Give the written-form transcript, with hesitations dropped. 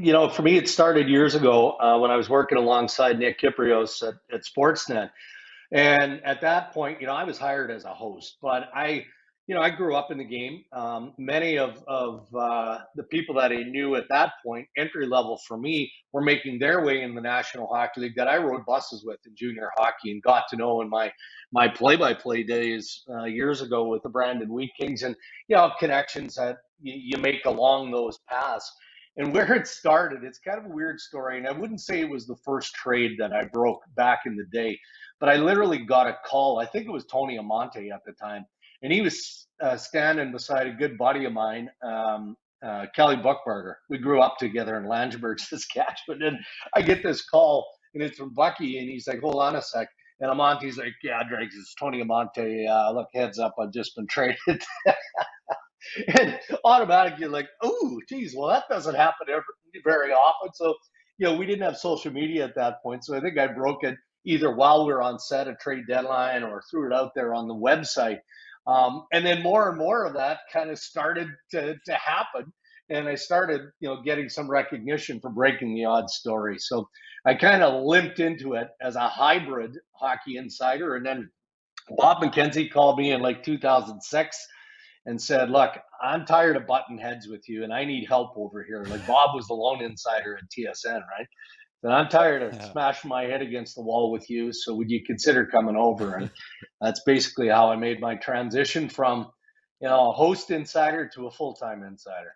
For me, it started years ago when I was working alongside Nick Kiprios at Sportsnet. And at that point, I was hired as a host, but I grew up in the game. Many of the people that I knew at that point, entry level for me, were making their way in the National Hockey League that I rode buses with in junior hockey and got to know in my play-by-play days years ago with the Brandon Wheat Kings, and connections that you make along those paths. And where it started, it's kind of a weird story, and I wouldn't say it was the first trade that I broke back in the day, but I literally got a call. I think it was Tony Amante at the time, and he was standing beside a good buddy of mine, Kelly Buckbarger. We grew up together in Langeberg, Saskatchewan. And I get this call, and it's from Bucky, and he's like, "Hold on a sec." And Amonte's like, "Yeah, Dregs, it's Tony Amante. Look, heads up, I've just been traded." And automatically you're like, "Oh, geez, well, that doesn't happen very often." So, we didn't have social media at that point. So I think I broke it either while we were on set at trade deadline or threw it out there on the website. And then more and more of that kind of started to happen. And I started, getting some recognition for breaking the odd story. So I kind of limped into it as a hybrid hockey insider. And then Bob McKenzie called me in like 2006 and said, "Look, I'm tired of button heads with you, and I need help over here." Like Bob was the lone insider at TSN, right? And I'm tired of Yeah. smashing my head against the wall with you. So would you consider coming over? And that's basically how I made my transition from, a host insider to a full-time insider.